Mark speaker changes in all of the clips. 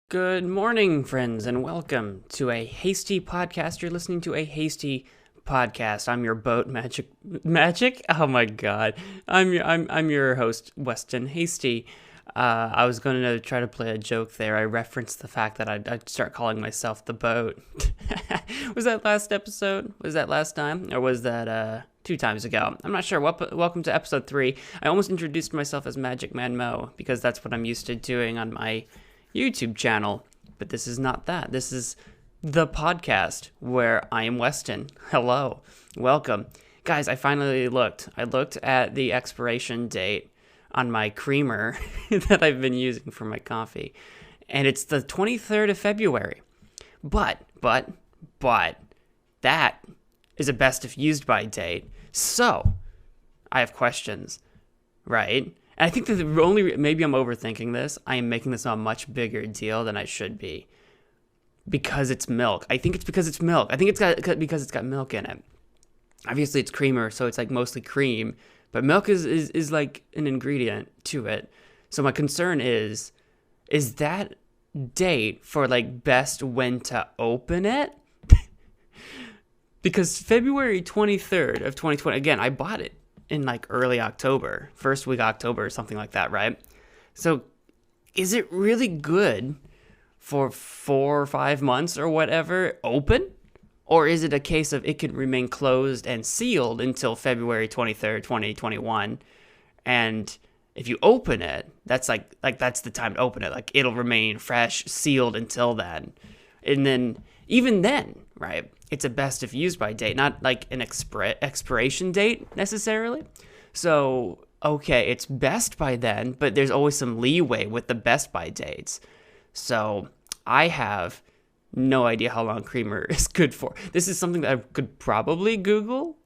Speaker 1: Good morning, friends, and welcome to a Hasty Podcast. You're listening to a Hasty Podcast. I'm your boat magic. Oh my God, I'm your host, Weston Hasty. I was going to try to play a joke there. I referenced the fact that I'd start calling myself the boat. Was that last episode? Was that last time, or was that 2 times ago? I'm not sure. Welcome to episode 3. I almost introduced myself as Magic Man Mo because that's what I'm used to doing on my YouTube channel, but this is not that. This is the podcast where I am Weston. Hello, welcome. Guys, I finally looked. I looked at the expiration date on my creamer that I've been using for my coffee, and it's the 23rd of February. But, that is a best if used by date. So, I have questions, right? And I think that maybe I'm overthinking this. I am making this a much bigger deal than I should be. Because it's milk. I think it's because it's milk. I think because it's got milk in it. Obviously it's creamer, so it's like mostly cream. But milk is like an ingredient to it. So my concern is that date for like best when to open it? Because February 23rd of 2020, again, I bought it in like early October, first week October or something like that, right? So is it really good for 4 or 5 months or whatever open? Or is it a case of it can remain closed and sealed until February 23rd, 2021? And if you open it, that's like that's the time to open it. Like it'll remain fresh, sealed until then. And then, even then, right, it's a best if used by date, not like an expiration date necessarily. So, okay, it's best by then, but there's always some leeway with the best by dates. So, I have no idea how long creamer is good for. This is something that I could probably Google,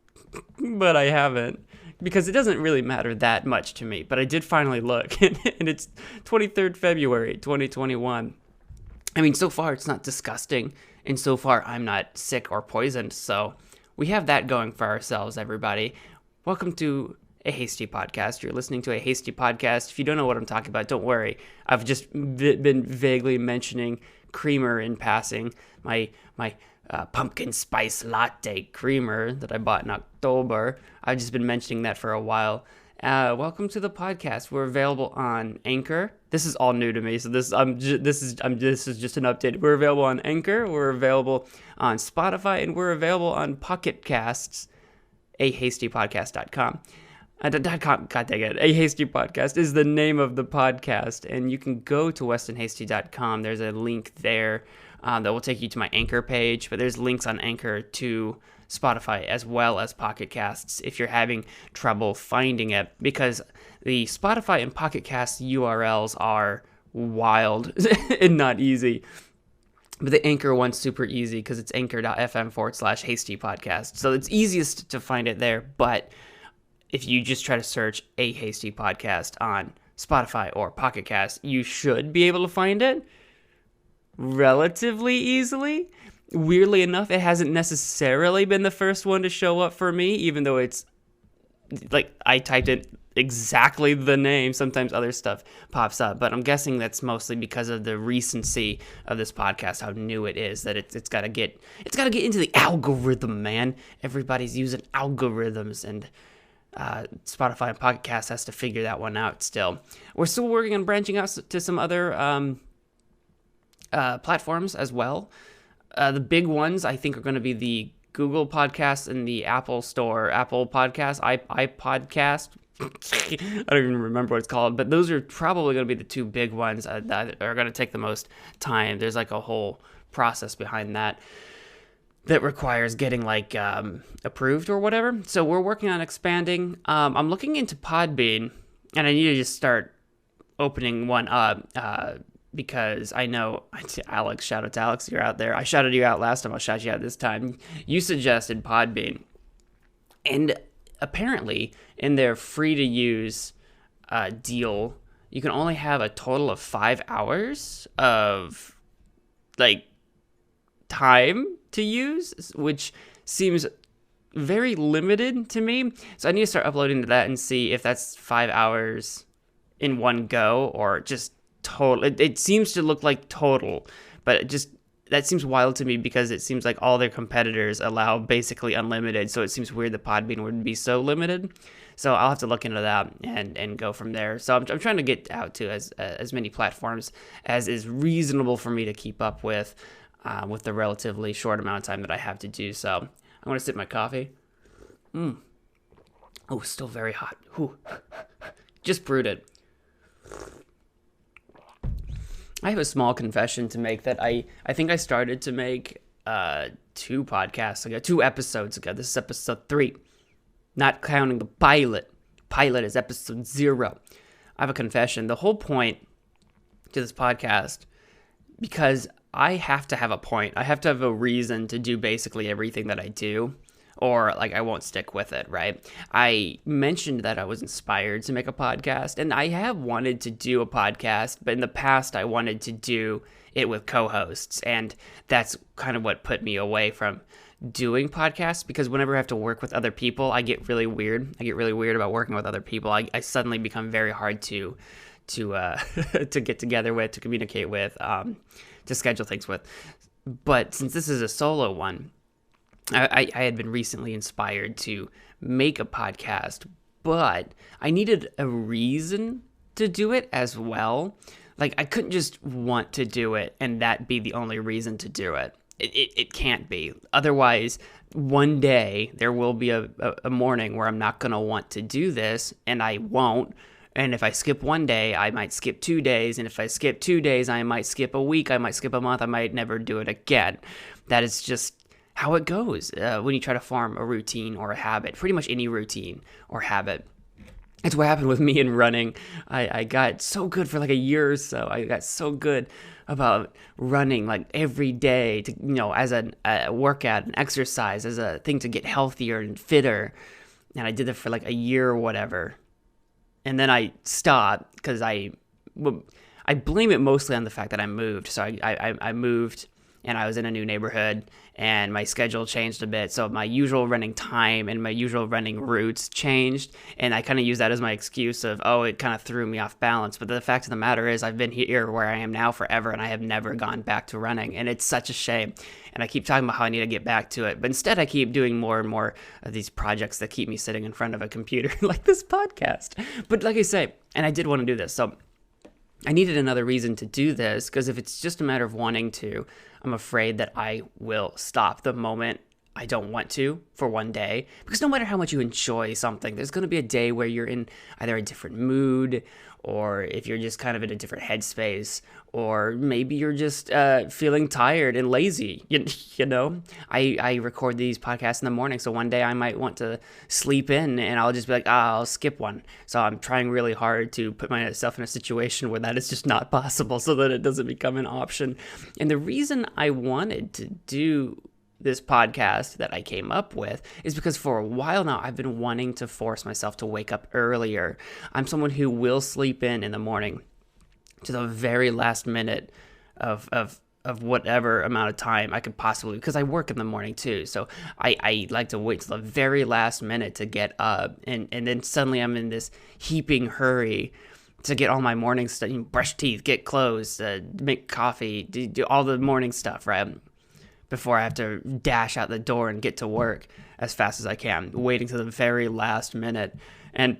Speaker 1: but I haven't, because it doesn't really matter that much to me. But I did finally look, and it's 23rd February, 2021. I mean, so far it's not disgusting, and so far I'm not sick or poisoned, so we have that going for ourselves, everybody. Welcome to a Hasty Podcast. You're listening to a Hasty Podcast. If you don't know what I'm talking about, don't worry. I've just been vaguely mentioning creamer in passing, my pumpkin spice latte creamer that I bought in October. I've just been mentioning that for a while. Welcome to the podcast. We're available on Anchor. This is all new to me, so this is just an update. We're available on Anchor. We're available on Spotify, and we're available on Pocket Casts. ahastypodcast.com. God dang it. A Hasty Podcast is the name of the podcast, and you can go to westonhasty.com. There's a link there that will take you to my Anchor page, but there's links on Anchor to Spotify as well as Pocket Casts if you're having trouble finding it, because the Spotify and Pocket Casts URLs are wild and not easy. But the Anchor one's super easy because it's anchor.fm/Hasty Podcast. So it's easiest to find it there, but if you just try to search a Hasty Podcast on Spotify or Pocket Cast, you should be able to find it relatively easily. Weirdly enough, it hasn't necessarily been the first one to show up for me, even though it's like I typed in exactly the name. Sometimes other stuff pops up, but I'm guessing that's mostly because of the recency of this podcast, how new it is, that it's got to get into the algorithm, man. Everybody's using algorithms, and Spotify and Pocket Cast has to figure that one out still. We're still working on branching out to some other platforms as well. The big ones, I think, are going to be the Google Podcast and the Apple Store, Apple Podcast, iPodcast. I don't even remember what it's called, but those are probably going to be the 2 big ones that are going to take the most time. There's like a whole process behind that requires getting like approved or whatever. So we're working on expanding. I'm looking into Podbean, and I need to just start opening one up because I know Alex, shout out to Alex, you're out there. I shouted you out last time. I'll shout you out this time. You suggested Podbean, and apparently in their free to use deal, you can only have a total of 5 hours of like time to use, which seems very limited to me. So I need to start uploading to that and see if that's 5 hours in one go, or just total. It seems to look like total, but that seems wild to me because it seems like all their competitors allow basically unlimited. So it seems weird that Podbean would be so limited. So I'll have to look into that and go from there. So I'm trying to get out to as many platforms as is reasonable for me to keep up with the relatively short amount of time that I have to do so. I'm going to sip my coffee. Oh, still very hot. Whew. Just brewed it. I have a small confession to make that I think I started to make 2 podcasts ago, 2 episodes ago. This is episode 3, not counting the pilot. Pilot is episode 0. I have a confession. The whole point to this podcast, because I have to have a point. I have to have a reason to do basically everything that I do, or like I won't stick with it, right? I mentioned that I was inspired to make a podcast, and I have wanted to do a podcast, but in the past I wanted to do it with co-hosts, and that's kind of what put me away from doing podcasts, because whenever I have to work with other people, I get really weird. I get really weird about working with other people. I suddenly become very hard to to get together with, to communicate with, to schedule things with. But since this is a solo one, I had been recently inspired to make a podcast, but I needed a reason to do it as well. Like, I couldn't just want to do it and that be the only reason to do it. It can't be. Otherwise, one day there will be a morning where I'm not going to want to do this, and I won't. And if I skip one day, I might skip 2 days. And if I skip 2 days, I might skip a week. I might skip a month. I might never do it again. That is just how it goes when you try to form a routine or a habit, pretty much any routine or habit. It's what happened with me in running. I got so good for like a year or so. I got so good about running like every day to, as a workout, an exercise, as a thing to get healthier and fitter. And I did that for like a year or whatever. And then I stopped because I blame it mostly on the fact that I moved. So I moved, and I was in a new neighborhood, and my schedule changed a bit. So my usual running time and my usual running routes changed, and I kind of use that as my excuse of, it kind of threw me off balance. But the fact of the matter is I've been here where I am now forever, and I have never gone back to running, and it's such a shame. And I keep talking about how I need to get back to it, but instead I keep doing more and more of these projects that keep me sitting in front of a computer like this podcast. But like I say, and I did want to do this, so I needed another reason to do this, because if it's just a matter of wanting to, I'm afraid that I will stop the moment I don't want to for one day. Because no matter how much you enjoy something, there's going to be a day where you're in either a different mood, or if you're just kind of in a different headspace, or maybe you're just feeling tired and lazy. I record these podcasts in the morning, so one day I might want to sleep in, and I'll just be like, I'll skip one. So I'm trying really hard to put myself in a situation where that is just not possible, so that it doesn't become an option. And the reason I wanted to do this podcast that I came up with is because for a while now I've been wanting to force myself to wake up earlier. I'm someone who will sleep in the morning to the very last minute of whatever amount of time I could possibly, because I work in the morning too. So I like to wait till the very last minute to get up, and then suddenly I'm in this heaping hurry to get all my morning stuff, brush teeth, get clothes, make coffee, do all the morning stuff, right? Before I have to dash out the door and get to work as fast as I can, waiting to the very last minute. And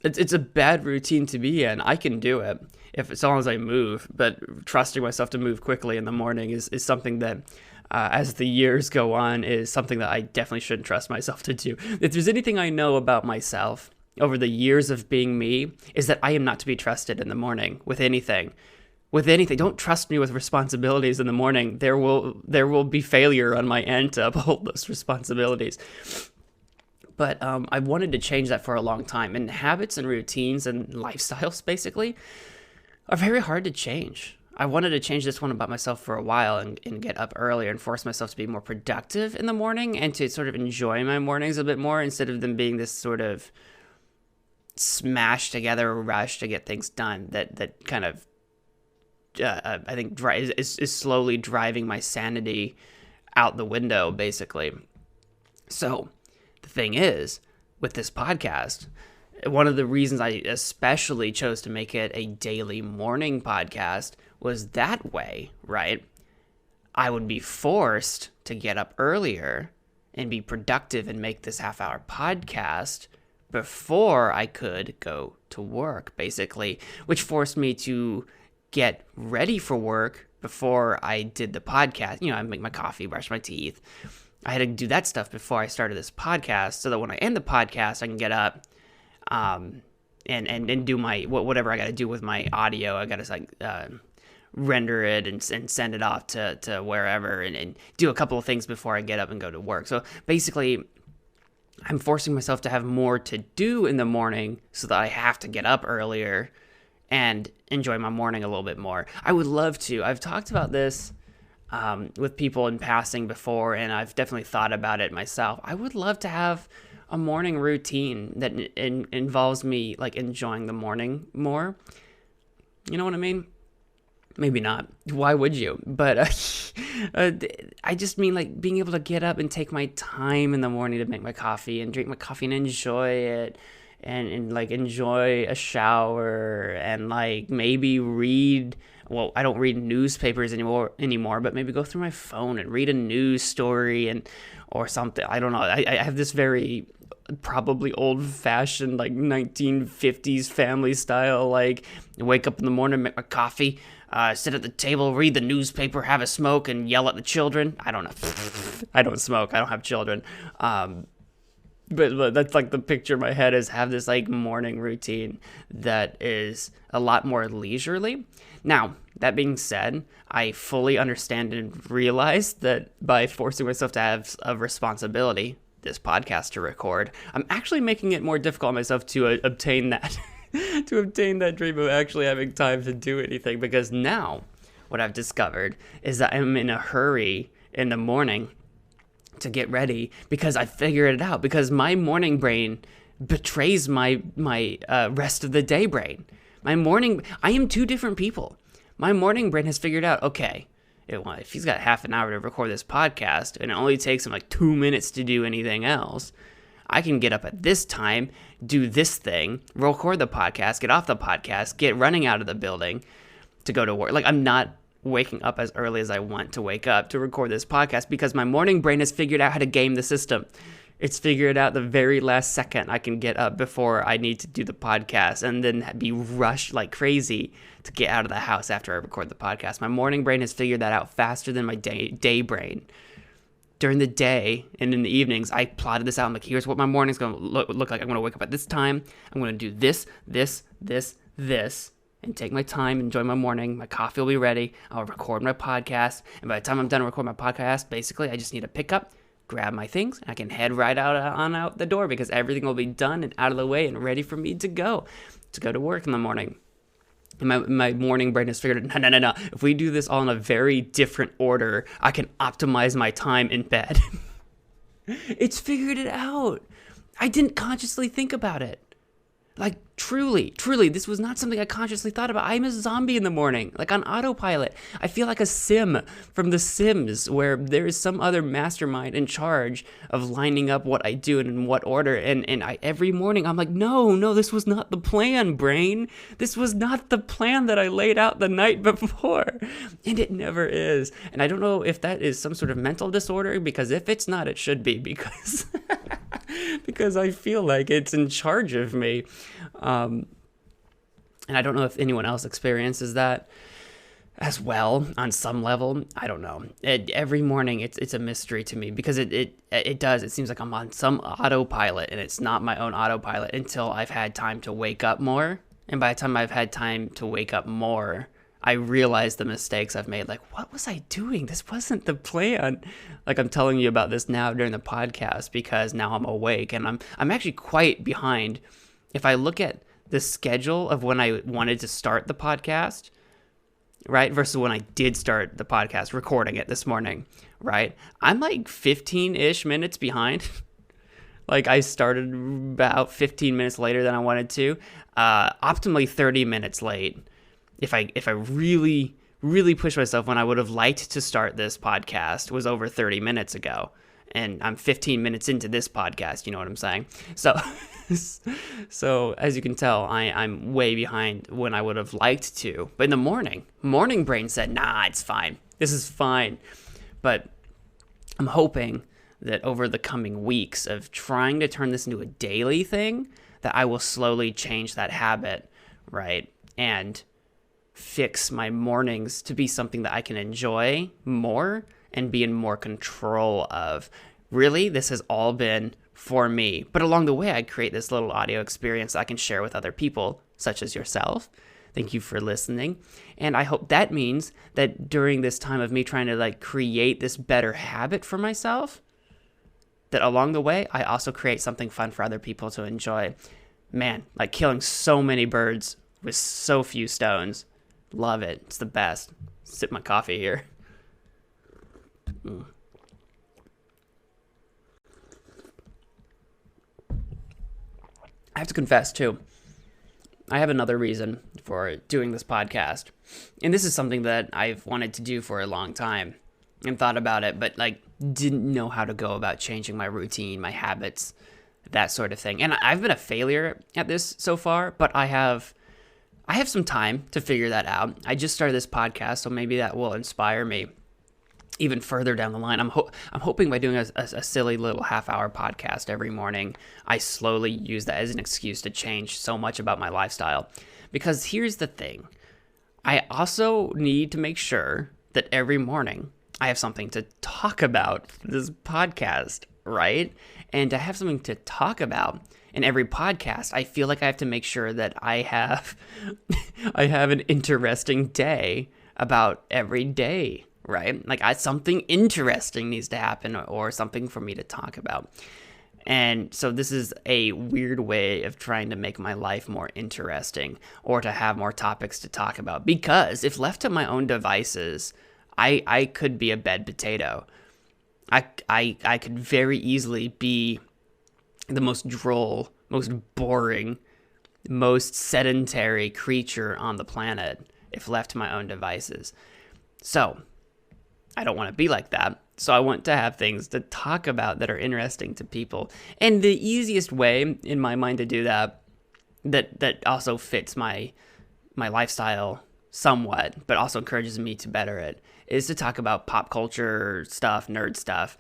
Speaker 1: it's a bad routine to be in. I can do it as long as I move, but trusting myself to move quickly in the morning is something that, as the years go on, is something that I definitely shouldn't trust myself to do. If there's anything I know about myself over the years of being me, is that I am not to be trusted in the morning with anything. Don't trust me with responsibilities in the morning. There will be failure on my end to uphold those responsibilities. But I wanted to change that for a long time. And habits and routines and lifestyles, basically, are very hard to change. I wanted to change this one about myself for a while and get up earlier and force myself to be more productive in the morning and to sort of enjoy my mornings a bit more, instead of them being this sort of smashed together rush to get things done that kind of I think is slowly driving my sanity out the window, basically. So the thing is, with this podcast, One of the reasons I especially chose to make it a daily morning podcast was that way, right? I would be forced to get up earlier and be productive and make this half-hour podcast before I could go to work, basically, which forced me to get ready for work before I did the podcast. I make my coffee, brush my teeth. I had to do that stuff before I started this podcast so that when I end the podcast, I can get up and do my whatever I got to do with my audio. I got to render it and send it off to wherever and do a couple of things before I get up and go to work. So basically, I'm forcing myself to have more to do in the morning so that I have to get up earlier and enjoy my morning a little bit more. I would love to. I've talked about this with people in passing before, and I've definitely thought about it myself. I would love to have a morning routine that involves me like enjoying the morning more. You know what I mean? Maybe not. Why would you? But I just mean like being able to get up and take my time in the morning to make my coffee and drink my coffee and enjoy it and like enjoy a shower and like maybe read. Well, I don't read newspapers anymore, but maybe go through my phone and read a news story or something. I don't know. I have this very probably old-fashioned like 1950s family style, like wake up in the morning, make my coffee, sit at the table, read the newspaper, have a smoke, and yell at the children. I don't know. I don't smoke. I don't have children. But that's like the picture in my head is have this like morning routine that is a lot more leisurely. Now, that being said, I fully understand and realize that by forcing myself to have a responsibility, this podcast to record, I'm actually making it more difficult on myself to obtain that, to obtain that dream of actually having time to do anything. Because now, what I've discovered is that I'm in a hurry in the morning to get ready because I figured it out. Because my morning brain betrays my rest of the day brain. I am two different people. My morning brain has figured out, okay, if he's got half an hour to record this podcast and it only takes him like 2 minutes to do anything else, I can get up at this time, do this thing, record the podcast, get off the podcast, get running out of the building to go to work. Like, I'm not waking up as early as I want to wake up to record this podcast because my morning brain has figured out how to game the system. It's figured out the very last second I can get up before I need to do the podcast and then be rushed like crazy to get out of the house after I record the podcast. My morning brain has figured that out faster than my day brain. During the day and in the evenings, I plotted this out. I'm like, here's what my morning's going to look like. I'm going to wake up at this time. I'm going to do this, and take my time, enjoy my morning. My coffee will be ready. I'll record my podcast. And by the time I'm done recording my podcast, basically, I just need to pick up, grab my things, and I can head right out the door because everything will be done and out of the way and ready for me to go to work in the morning. And my morning brain has figured out, no. If we do this all in a very different order, I can optimize my time in bed. It's figured it out. I didn't consciously think about it. Like, truly, this was not something I consciously thought about. I'm a zombie in the morning, like on autopilot. I feel like a sim from The Sims, where there is some other mastermind in charge of lining up what I do and in what order. And every morning, I'm like, no, this was not the plan, brain. This was not the plan that I laid out the night before. And it never is. And I don't know if that is some sort of mental disorder, because if it's not, it should be, because... because I feel like it's in charge of me. And I don't know if anyone else experiences that as well on some level. I don't know. Every morning it's a mystery to me because it does. It seems like I'm on some autopilot and it's not my own autopilot until I've had time to wake up more. And by the time I've had time to wake up more, I realize the mistakes I've made. Like, what was I doing? This wasn't the plan. Like, I'm telling you about this now during the podcast because now I'm awake and I'm actually quite behind. If I look at the schedule of when I wanted to start the podcast, right, versus when I did start the podcast, recording it this morning, right, I'm like 15-ish minutes behind. Like, I started about 15 minutes later than I wanted to, optimally 30 minutes late. If I really, really push myself, when I would have liked to start this podcast was over 30 minutes ago. And I'm 15 minutes into this podcast, you know what I'm saying? So, so as you can tell, I'm way behind when I would have liked to. But in the morning brain said, nah, it's fine. This is fine. But I'm hoping that over the coming weeks of trying to turn this into a daily thing, that I will slowly change that habit, right? And fix my mornings to be something that I can enjoy more and be in more control of. Really, this has all been for me. But along the way, I create this little audio experience I can share with other people, such as yourself. Thank you for listening. And I hope that means that during this time of me trying to like create this better habit for myself, that along the way, I also create something fun for other people to enjoy. Man, like killing so many birds with so few stones. Love it. It's the best. Sip my coffee here. I have to confess, too, I have another reason for doing this podcast. And this is something that I've wanted to do for a long time and thought about it, but like didn't know how to go about changing my routine, my habits, that sort of thing. And I've been a failure at this so far, but I have some time to figure that out. I just started this podcast, so maybe that will inspire me even further down the line. I'm hoping by doing a silly little half-hour podcast every morning, I slowly use that as an excuse to change so much about my lifestyle. Because here's the thing. I also need to make sure that every morning I have something to talk about for this podcast, right? And to have something to talk about in every podcast, I feel like I have to make sure that I have an interesting day about every day, right? Like something interesting needs to happen or something for me to talk about. And so this is a weird way of trying to make my life more interesting or to have more topics to talk about. Because if left to my own devices, I could be a bed potato. I could very easily be the most droll, most boring, most sedentary creature on the planet if left to my own devices. So I don't want to be like that. So I want to have things to talk about that are interesting to people. And the easiest way in my mind to do that also fits my lifestyle somewhat, but also encourages me to better it, is to talk about pop culture stuff, nerd stuff,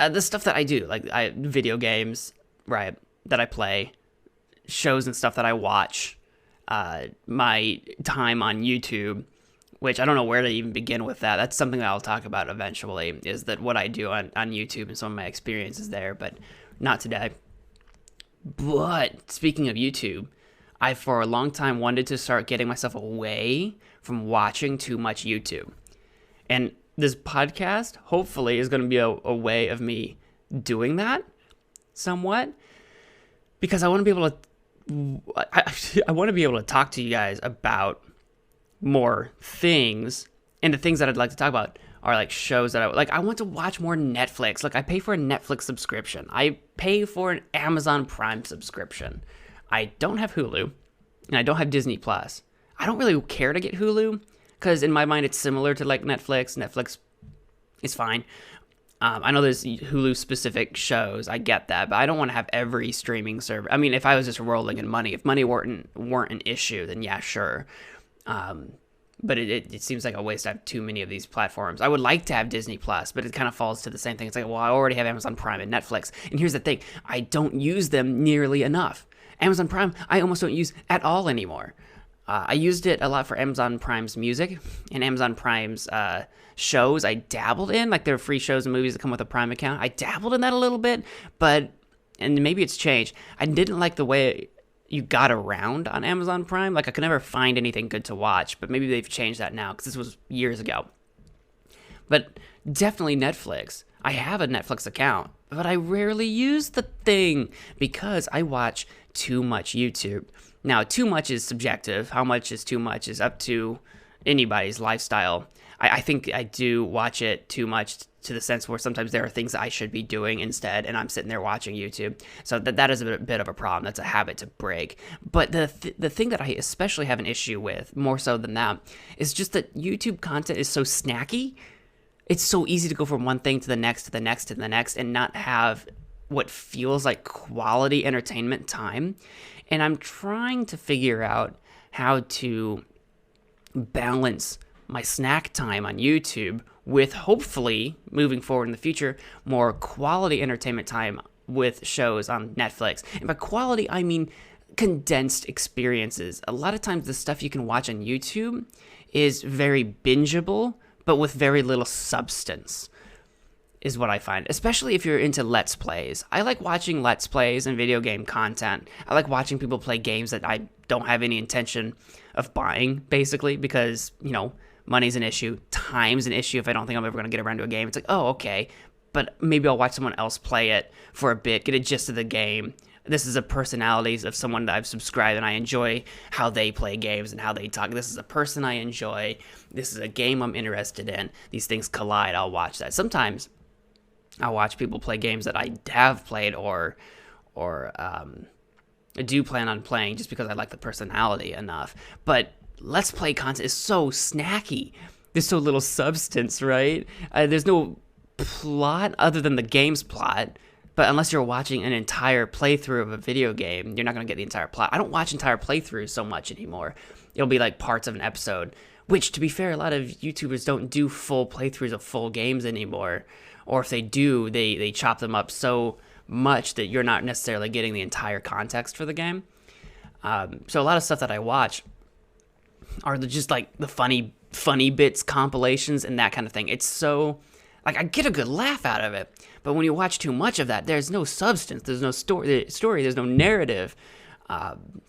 Speaker 1: the stuff that I do, like video games, right, that I play, shows and stuff that I watch, my time on YouTube, which I don't know where to even begin with that. That's something that I'll talk about eventually, is that what I do on YouTube and some of my experiences there, but not today. But speaking of YouTube, I for a long time wanted to start getting myself away from watching too much YouTube. And this podcast, hopefully, is going to be a way of me doing that somewhat, because I want to be able to I want to be able to talk to you guys about more things, and the things that I'd like to talk about are like shows that I want to watch more Netflix. Like I pay for a Netflix subscription. I pay for an Amazon Prime subscription. I don't have Hulu, and I don't have Disney Plus. I don't really care to get Hulu because in my mind it's similar to like Netflix. Netflix is fine. I know there's Hulu specific shows. I get that, but I don't want to have every streaming service. I mean, if I was just rolling in money, if money weren't an issue, then yeah, sure. But it seems like a waste to have too many of these platforms. I would like to have Disney Plus, but it kind of falls to the same thing. It's like, well, I already have Amazon Prime and Netflix. And here's the thing. I don't use them nearly enough. Amazon Prime, I almost don't use at all anymore. I used it a lot for Amazon Prime's music and Amazon Prime's shows. I dabbled in, like there are free shows and movies that come with a Prime account. I dabbled in that a little bit, and maybe it's changed. I didn't like the way you got around on Amazon Prime. Like I could never find anything good to watch, but maybe they've changed that now because this was years ago. But definitely Netflix. I have a Netflix account, but I rarely use the thing because I watch too much YouTube. Now, too much is subjective. How much is too much is up to anybody's lifestyle. I think I do watch it too much to the sense where sometimes there are things that I should be doing instead, and I'm sitting there watching YouTube. So that is a bit of a problem. That's a habit to break. But the thing that I especially have an issue with, more so than that, is just that YouTube content is so snacky. it's so easy to go from one thing to the next, to the next, to the next, and not have what feels like quality entertainment time. And I'm trying to figure out how to balance my snack time on YouTube with, hopefully, moving forward in the future, more quality entertainment time with shows on Netflix. And by quality, I mean condensed experiences. A lot of times the stuff you can watch on YouTube is very bingeable, but with very little substance, is what I find, especially if you're into Let's Plays. I like watching Let's Plays and video game content. I like watching people play games that I don't have any intention of buying, basically, because, money's an issue, time's an issue. If I don't think I'm ever going to get around to a game, it's like, oh, okay, but maybe I'll watch someone else play it for a bit, get a gist of the game. This is a personalities of someone that I've subscribed, and I enjoy how they play games and how they talk. This is a person I enjoy. This is a game I'm interested in. These things collide. I'll watch that. Sometimes I'll watch people play games that I have played or do plan on playing just because I like the personality enough. But Let's Play content is so snacky. There's so little substance, right? There's no plot other than the game's plot. But unless you're watching an entire playthrough of a video game, you're not going to get the entire plot. I don't watch entire playthroughs so much anymore. It'll be like parts of an episode, which, to be fair, a lot of YouTubers don't do full playthroughs of full games anymore. Or if they do, they chop them up so much that you're not necessarily getting the entire context for the game. So a lot of stuff that I watch are just like the funny bits, compilations, and that kind of thing. It's so... I get a good laugh out of it, but when you watch too much of that, there's no substance, there's no story, there's no narrative,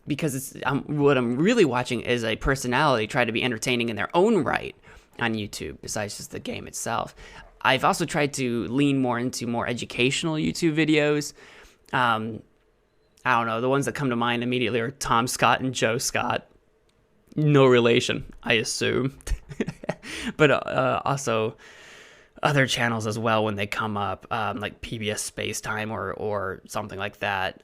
Speaker 1: because what I'm really watching is a personality try to be entertaining in their own right on YouTube, besides just the game itself. I've also tried to lean more into more educational YouTube videos. I don't know, the ones that come to mind immediately are Tom Scott and Joe Scott. No relation, I assume. But also... other channels as well when they come up, like PBS Space Time or something like that.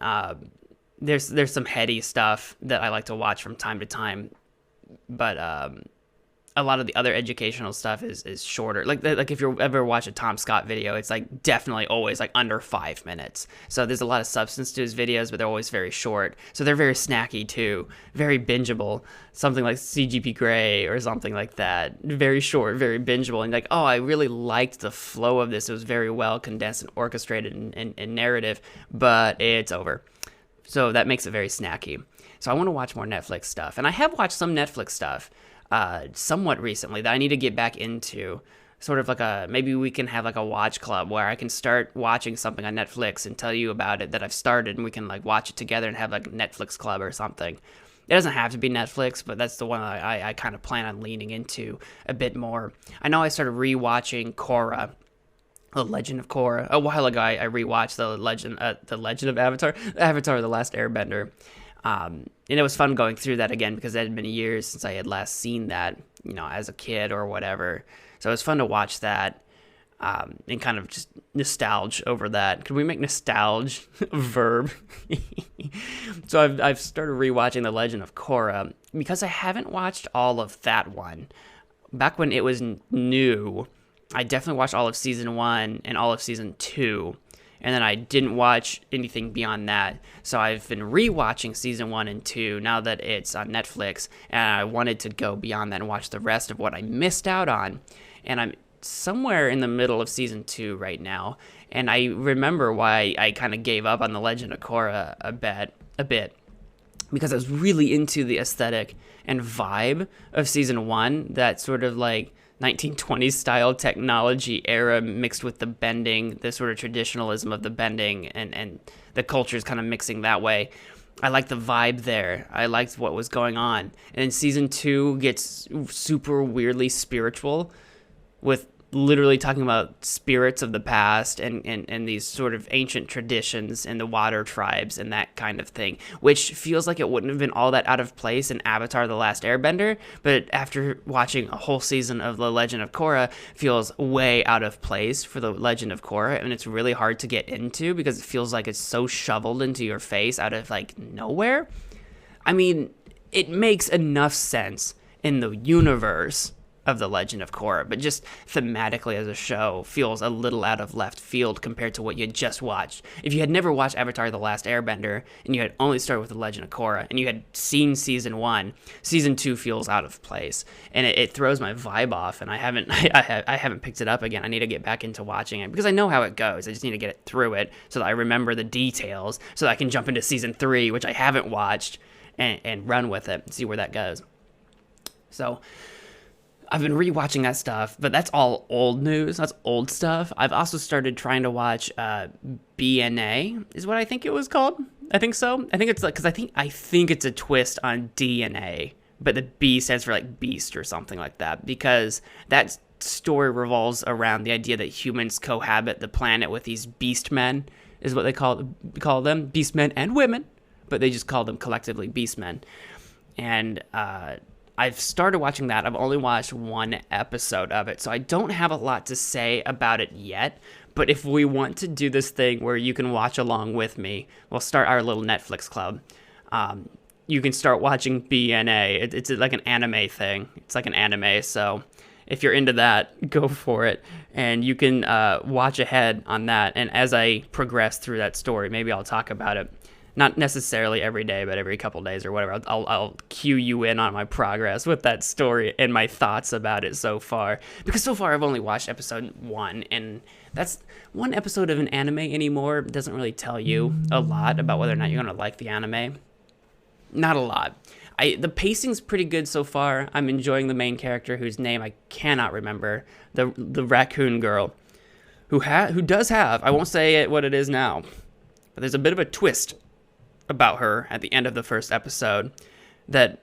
Speaker 1: There's some heady stuff that I like to watch from time to time, but a lot of the other educational stuff is shorter. Like if you ever watch a Tom Scott video, it's like definitely always like under 5 minutes. So there's a lot of substance to his videos, but they're always very short. So they're very snacky too, very bingeable. Something like CGP Grey or something like that. Very short, very bingeable. And like, oh, I really liked the flow of this. It was very well condensed and orchestrated and narrative, but it's over. So that makes it very snacky. So I want to watch more Netflix stuff. And I have watched some Netflix stuff somewhat recently that I need to get back into. Sort of like maybe we can have like a watch club where I can start watching something on Netflix and tell you about it that I've started, and we can like watch it together and have like a Netflix club or something. It doesn't have to be Netflix, but that's the one I kind of plan on leaning into a bit more. I know I started rewatching Korra, The Legend of Korra. A while ago, I rewatched The Legend of Avatar, The Last Airbender. And it was fun going through that again because it had been years since I had last seen that, as a kid or whatever. So it was fun to watch that and kind of just nostalgia over that. Can we make nostalgia a verb? So I've started rewatching The Legend of Korra because I haven't watched all of that one. Back when it was new, I definitely watched all of season 1 and all of season 2. And then I didn't watch anything beyond that. So I've been rewatching season 1 and 2 now that it's on Netflix. And I wanted to go beyond that and watch the rest of what I missed out on. And I'm somewhere in the middle of season 2 right now. And I remember why I kind of gave up on The Legend of Korra a bit. Because I was really into the aesthetic and vibe of season 1. That sort of like 1920s style technology era mixed with the bending, the sort of traditionalism of the bending, and the cultures kind of mixing that way. I liked the vibe there. I liked what was going on. And then season 2 gets super weirdly spiritual with literally talking about spirits of the past and these sort of ancient traditions and the water tribes and that kind of thing, which feels like it wouldn't have been all that out of place in Avatar: The Last Airbender, but after watching a whole season of The Legend of Korra, feels way out of place for The Legend of Korra, and it's really hard to get into because it feels like it's so shoveled into your face out of like nowhere. I mean, it makes enough sense in the universe of The Legend of Korra, but just thematically as a show feels a little out of left field compared to what you had just watched. If you had never watched Avatar The Last Airbender and you had only started with The Legend of Korra and you had seen season 1, season 2 feels out of place, and it throws my vibe off, and I haven't picked it up again. I need to get back into watching it because I know how it goes. I just need to get it through it so that I remember the details so that I can jump into season 3, which I haven't watched, and run with it and see where that goes. So I've been rewatching that stuff, but that's all old news. That's old stuff. I've also started trying to watch BNA, is what I think it was called. I think so. I think it's like, because I think it's a twist on DNA, but the B stands for like beast or something like that, because that story revolves around the idea that humans cohabit the planet with these beastmen, is what they call them, beastmen and women, but they just call them collectively beastmen. And I've started watching that. I've only watched one episode of it, so I don't have a lot to say about it yet. But if we want to do this thing where you can watch along with me, we'll start our little Netflix club. You can start watching BNA. It's like an anime thing. It's like an anime, so if you're into that, go for it. And you can watch ahead on that. And as I progress through that story, maybe I'll talk about it. Not necessarily every day, but every couple days or whatever. I'll cue you in on my progress with that story and my thoughts about it so far. Because so far I've only watched episode 1, and that's one episode of an anime anymore. It doesn't really tell you a lot about whether or not you're going to like the anime. Not a lot. The pacing's pretty good so far. I'm enjoying the main character, whose name I cannot remember, the raccoon girl, who does have, I won't say it what it is now, but there's a bit of a twist about her at the end of the first episode that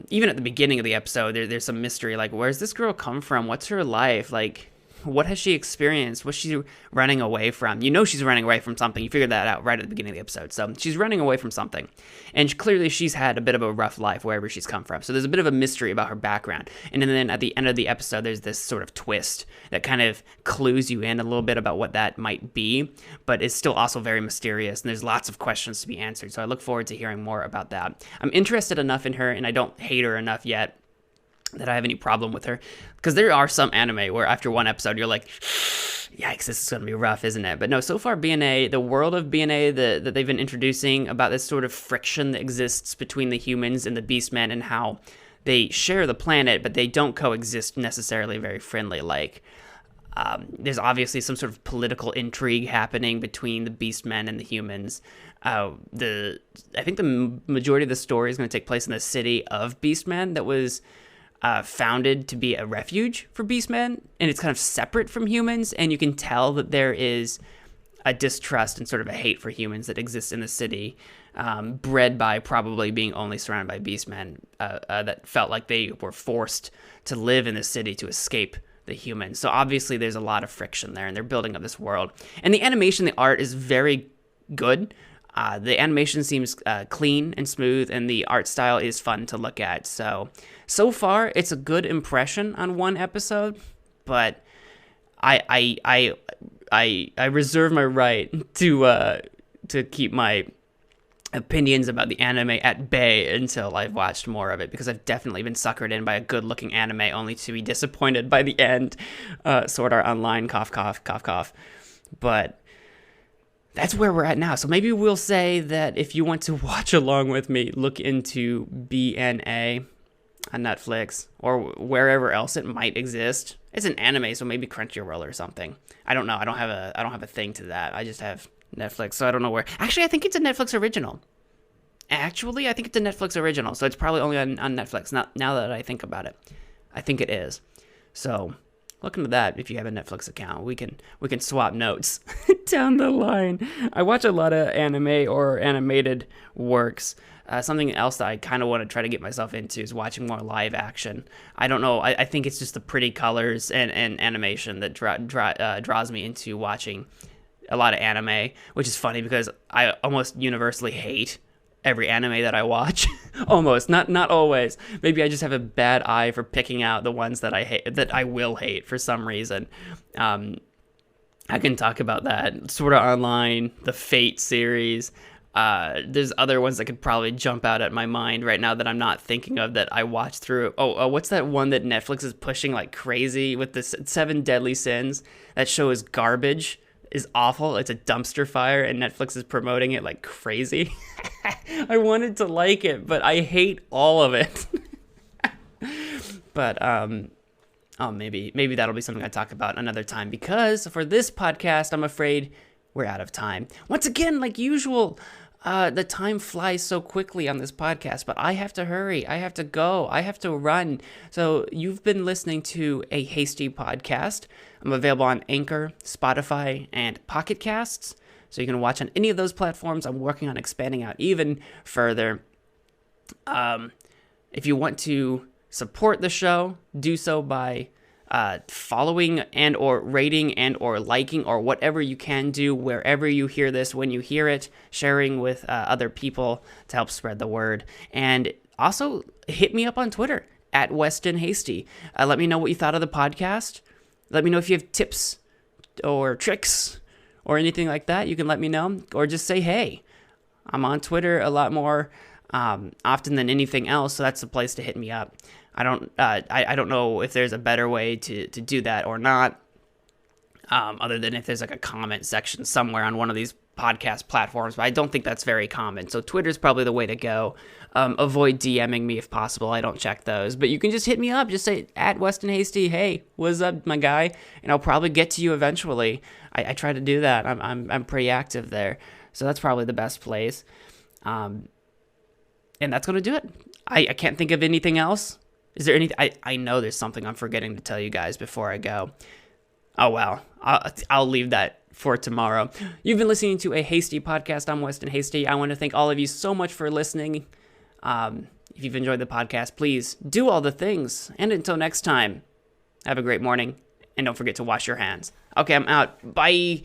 Speaker 1: even at the beginning of the episode there's some mystery, like, where's this girl come from, what's her life, like, what has she experienced, what's she running away from? You know she's running away from something. You figured that out right at the beginning of the episode. So she's running away from something, and clearly she's had a bit of a rough life wherever she's come from. So there's a bit of a mystery about her background, and then at the end of the episode there's this sort of twist that kind of clues you in a little bit about what that might be, but it's still also very mysterious, and there's lots of questions to be answered. So I look forward to hearing more about that. I'm interested enough in her, and I don't hate her enough yet that I have any problem with her, because there are some anime where after one episode you're like, yikes, this is going to be rough, isn't it? But no, so far BNA, the world of BNA that they've been introducing about this sort of friction that exists between the humans and the Beastmen, and how they share the planet, but they don't coexist necessarily very friendly. Like, there's obviously some sort of political intrigue happening between the Beastmen and the humans. I think the majority of the story is going to take place in the city of Beastmen that was founded to be a refuge for beastmen, and it's kind of separate from humans, and you can tell that there is a distrust and sort of a hate for humans that exists in the city, bred by probably being only surrounded by beastmen that felt like they were forced to live in the city to escape the humans. So obviously there's a lot of friction there, and they're building up this world. And the animation, the art is very good. The animation seems clean and smooth, and the art style is fun to look at. So far, it's a good impression on one episode, but I reserve my right to keep my opinions about the anime at bay until I've watched more of it, because I've definitely been suckered in by a good-looking anime only to be disappointed by the end. Sword Art Online, cough, cough, cough, cough. But that's where we're at now. So maybe we'll say that if you want to watch along with me, look into BNA on Netflix or wherever else it might exist. It's an anime, so maybe Crunchyroll or something. I don't know. I don't have a thing to that. I just have Netflix, so I don't know where. Actually, I think it's a Netflix original. So it's probably only on Netflix. Now that I think about it, I think it is. So look into that if you have a Netflix account. We can swap notes down the line. I watch a lot of anime or animated works. Something else that I kind of want to try to get myself into is watching more live action. I don't know. I think it's just the pretty colors and animation that draws me into watching a lot of anime, which is funny because I almost universally hate every anime that I watch. Almost, not always. Maybe I just have a bad eye for picking out the ones that I hate, that I will hate for some reason. I can talk about that. Sword Art Online, the Fate series, There's other ones that could probably jump out at my mind right now that I'm not thinking of that I watched through. What's that one that Netflix is pushing like crazy with the 7 Deadly Sins? That show is garbage, is awful. It's a dumpster fire, and Netflix is promoting it like crazy. I wanted to like it, but I hate all of it. But maybe that'll be something I talk about another time, because for this podcast, I'm afraid we're out of time. Once again, like usual, the time flies so quickly on this podcast, but I have to hurry. I have to go. I have to run. So you've been listening to a Hasty Podcast. I'm available on Anchor, Spotify, and Pocket Casts. So you can watch on any of those platforms. I'm working on expanding out even further. If you want to support the show, do so by following and or rating and or liking or whatever you can do wherever you hear this, when you hear it, sharing with other people to help spread the word. And also hit me up on Twitter at Weston Hasty. Let me know what you thought of the podcast. Let me know if you have tips or tricks or anything like that. You can let me know, or just say, hey. I'm on Twitter a lot more often than anything else, so that's the place to hit me up. I don't know if there's a better way to do that or not, other than if there's like a comment section somewhere on one of these podcast platforms, but I don't think that's very common. So Twitter's probably the way to go. Avoid DMing me if possible. I don't check those, but you can just hit me up. Just say at Weston Hasty, hey, what's up, my guy? And I'll probably get to you eventually. I try to do that. I'm pretty active there, so that's probably the best place. And that's gonna do it. I can't think of anything else. Is there anything? I know there's something I'm forgetting to tell you guys before I go. Oh, well, I'll leave that for tomorrow. You've been listening to a Hasty Podcast. I'm Weston Hasty. I want to thank all of you so much for listening. If you've enjoyed the podcast, please do all the things. And until next time, have a great morning. And don't forget to wash your hands. Okay, I'm out. Bye.